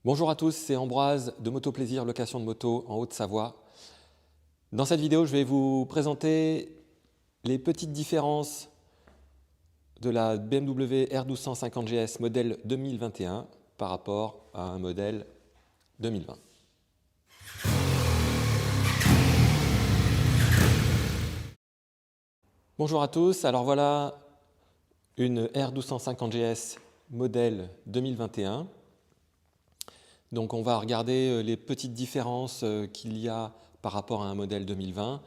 Bonjour à tous, c'est Ambroise de Moto Plaisir, location de moto en Haute-Savoie. Dans cette vidéo, je vais vous présenter les petites différences de la BMW R1250 GS modèle 2021 par rapport à un modèle 2020. Bonjour à tous, alors voilà une R1250 GS modèle 2021. Donc on va regarder les petites différences qu'il y a par rapport à un modèle 2020.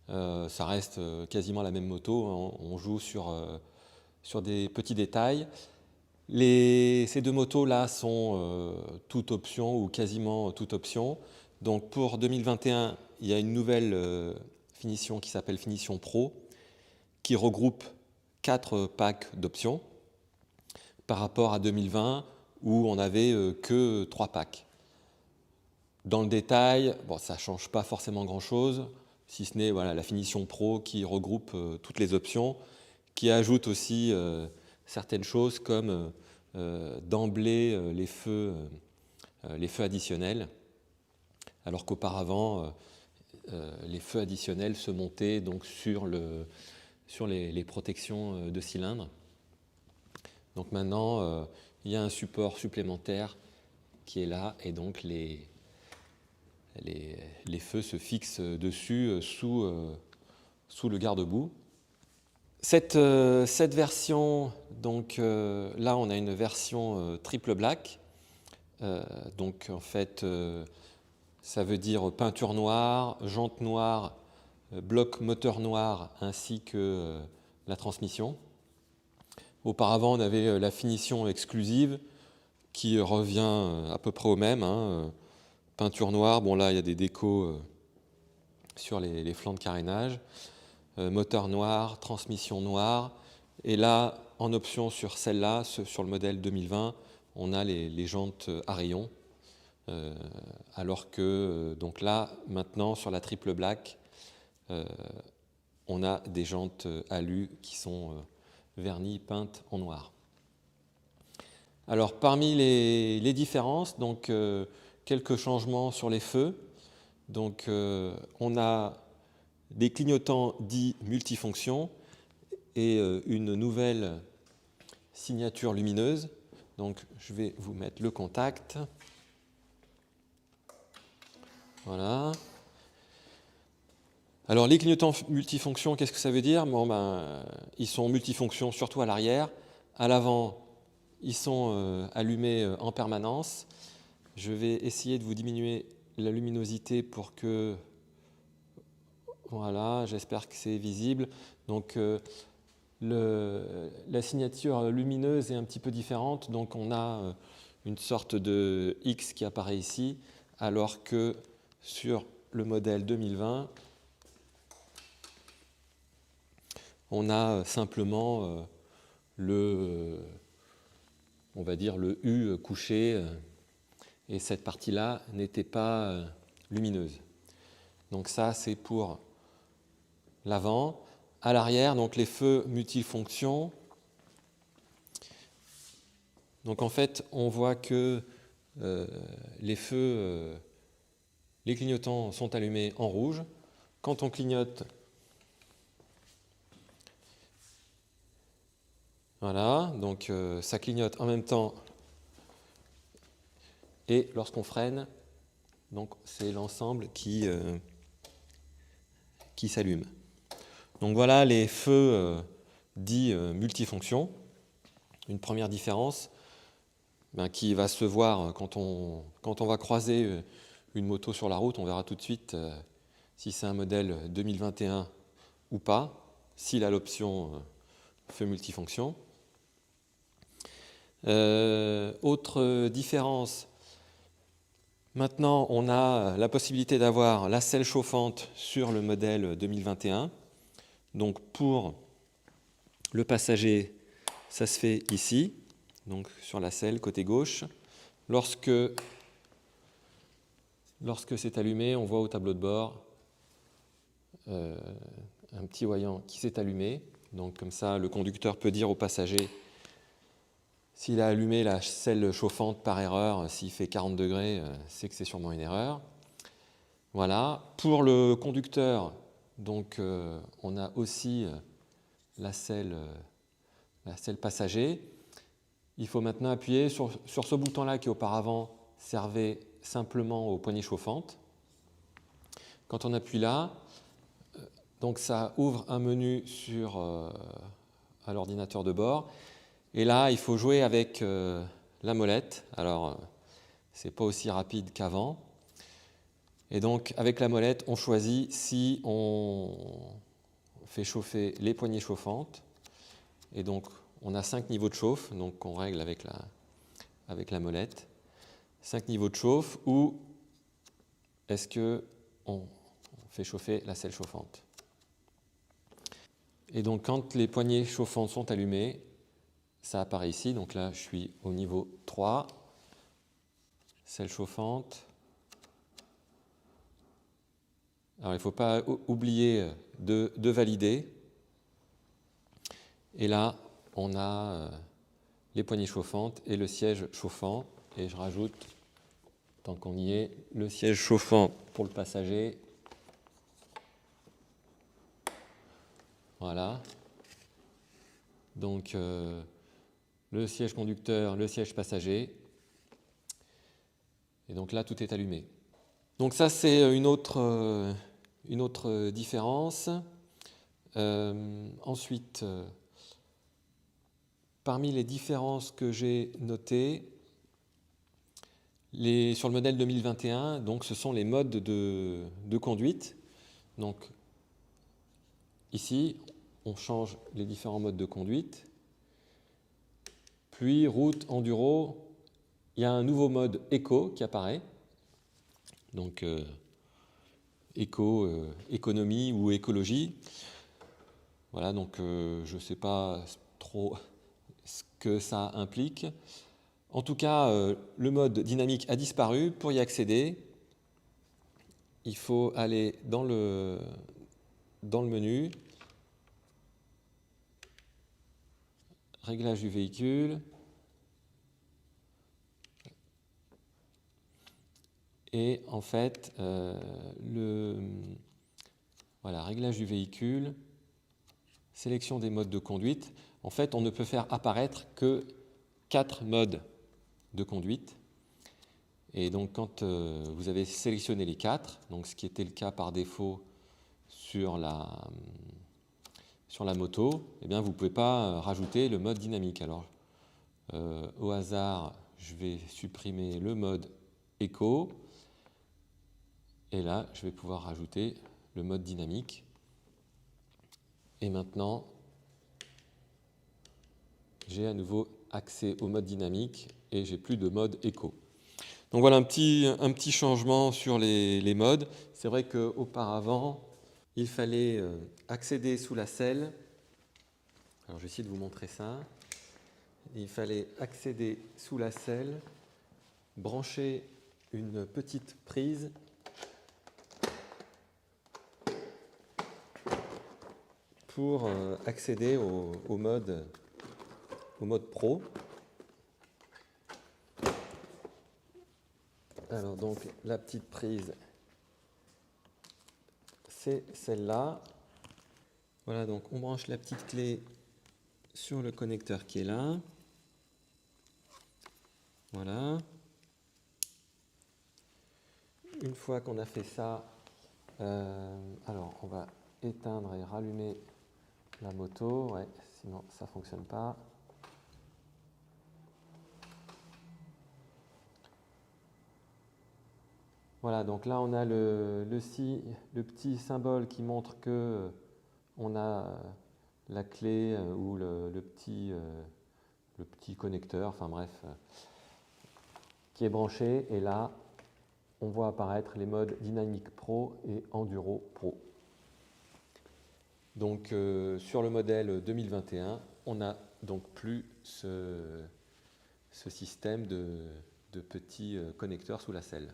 Ça reste quasiment la même moto, hein. On joue sur des petits détails. Ces deux motos-là sont toute option ou quasiment toute option. Donc pour 2021, il y a une nouvelle finition qui s'appelle Finition Pro, qui regroupe 4 packs d'options par rapport à 2020 où on n'avait que 3 packs. Dans le détail, bon, ça ne change pas forcément grand-chose, si ce n'est voilà, la Finition Pro qui regroupe toutes les options, qui ajoute aussi certaines choses comme d'emblée les feux additionnels, alors qu'auparavant, les feux additionnels se montaient donc sur les protections de cylindre. Donc maintenant, il y a un support supplémentaire qui est là et donc les feux se fixent dessus sous le garde-boue. Cette version, donc là on a une version triple black. Donc en fait, ça veut dire peinture noire, jantes noires, bloc moteur noir ainsi que la transmission. Auparavant, on avait la finition exclusive qui revient à peu près au même, hein. Peinture noire, bon là il y a des décos sur les flancs de carénage. Moteur noir, transmission noire. Et là, en option sur celle-là, sur le modèle 2020, on a les jantes à rayons. Alors que donc là, maintenant, sur la triple black, on a des jantes alu qui sont vernies, peintes en noir. Alors parmi les différences, donc quelques changements sur les feux. Donc on a des clignotants dits multifonctions et une nouvelle signature lumineuse. Donc je vais vous mettre le contact. Voilà. Alors les clignotants multifonctions, qu'est-ce que ça veut dire? Bon, ils sont multifonctions surtout à l'arrière. À l'avant, ils sont allumés en permanence. Je vais essayer de vous diminuer la luminosité pour que... Voilà, j'espère que c'est visible. Donc la signature lumineuse est un petit peu différente. Donc on a une sorte de X qui apparaît ici, alors que sur le modèle 2020, on a simplement on va dire le U couché, et cette partie-là n'était pas lumineuse. Donc ça, c'est pour l'avant. À l'arrière, donc les feux multifonctions. Donc en fait, on voit que les clignotants sont allumés en rouge. Quand on clignote, voilà, donc ça clignote en même temps. Et lorsqu'on freine, donc c'est l'ensemble qui s'allume. Donc voilà les feux dits multifonctions. Une première différence qui va se voir quand on va croiser une moto sur la route. On verra tout de suite si c'est un modèle 2021 ou pas, s'il a l'option feu multifonction. Autre différence, maintenant on a la possibilité d'avoir la selle chauffante sur le modèle 2021. Donc pour le passager, ça se fait ici, donc sur la selle côté gauche. Lorsque c'est allumé, on voit au tableau de bord un petit voyant qui s'est allumé. Donc comme ça, le conducteur peut dire au passager S'il a allumé la selle chauffante par erreur, s'il fait 40 degrés, c'est que c'est sûrement une erreur. Voilà. Pour le conducteur, donc, on a aussi la selle passager. Il faut maintenant appuyer sur ce bouton-là qui auparavant servait simplement aux poignées chauffantes. Quand on appuie là, donc ça ouvre un menu à l'ordinateur de bord. Et là, il faut jouer avec la molette. Alors, c'est pas aussi rapide qu'avant. Et donc, avec la molette, on choisit si on fait chauffer les poignées chauffantes. Et donc, on a 5 niveaux de chauffe, donc on règle avec la molette. 5 niveaux de chauffe, ou est-ce qu'on fait chauffer la selle chauffante. Et donc, quand les poignées chauffantes sont allumées, ça apparaît ici. Donc là, je suis au niveau 3, selle chauffante. Alors, il ne faut pas oublier de valider. Et là, on a les poignées chauffantes et le siège chauffant. Et je rajoute, tant qu'on y est, le siège chauffant pour le passager. Voilà. Donc, le siège conducteur, le siège passager. Et donc là, tout est allumé. Donc ça, c'est une autre différence. Ensuite, parmi les différences que j'ai notées, sur le modèle 2021, donc ce sont les modes de conduite. Donc ici, on change les différents modes de conduite. Puis route, enduro, il y a un nouveau mode éco qui apparaît. Donc économie ou écologie. Voilà, donc je ne sais pas trop ce que ça implique. En tout cas, le mode dynamique a disparu. Pour y accéder, il faut aller dans le menu, réglage du véhicule, et en fait, voilà, réglage du véhicule, sélection des modes de conduite. En fait, on ne peut faire apparaître que 4 modes de conduite. Et donc, quand vous avez sélectionné les 4, donc ce qui était le cas par défaut sur la moto, eh bien, vous ne pouvez pas rajouter le mode dynamique. Alors, au hasard, je vais supprimer le mode éco. Et là, je vais pouvoir rajouter le mode dynamique. Et maintenant, j'ai à nouveau accès au mode dynamique et j'ai plus de mode éco. Donc voilà un petit changement sur les modes. C'est vrai qu'auparavant, il fallait accéder sous la selle. Alors je vais essayer de vous montrer ça. Il fallait accéder sous la selle, brancher une petite prise pour accéder au mode pro. Alors donc la petite prise, c'est celle-là. Voilà, donc on branche la petite clé sur le connecteur qui est là. Voilà. Une fois qu'on a fait ça, alors on va éteindre et rallumer la moto. Ouais, sinon ça ne fonctionne pas. Voilà, donc là on a le petit symbole qui montre que on a la clé ou le petit connecteur, enfin bref, qui est branché. Et là, on voit apparaître les modes Dynamic Pro et Enduro Pro. Donc sur le modèle 2021, on n'a donc plus ce système de petits connecteurs sous la selle.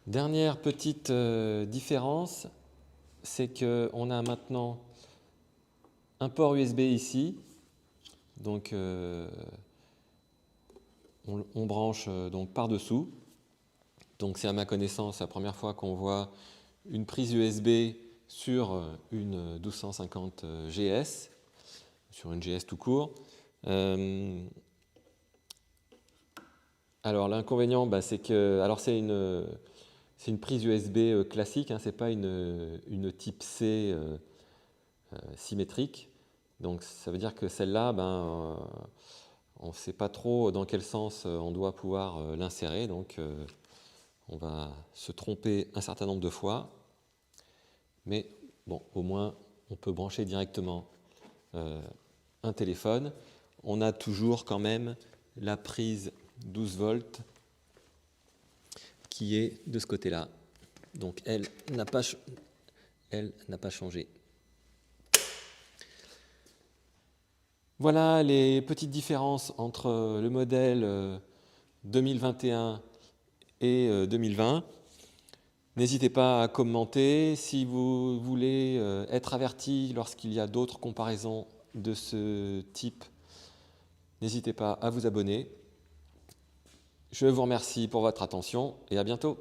Dernière petite différence, c'est qu'on a maintenant un port USB ici. Donc, on branche donc par-dessous. Donc, c'est à ma connaissance la première fois qu'on voit une prise USB sur une 1250 GS, sur une GS tout court. Alors, l'inconvénient, c'est que, alors c'est une prise USB classique, hein, c'est pas une type C symétrique. Donc, ça veut dire que celle-là, on ne sait pas trop dans quel sens on doit pouvoir l'insérer. Donc, on va se tromper un certain nombre de fois. Mais bon, au moins, on peut brancher directement un téléphone. On a toujours quand même la prise 12 volts qui est de ce côté-là. Donc, elle n'a pas changé. Voilà les petites différences entre le modèle 2021 et 2020. N'hésitez pas à commenter. Si vous voulez être averti lorsqu'il y a d'autres comparaisons de ce type, n'hésitez pas à vous abonner. Je vous remercie pour votre attention et à bientôt.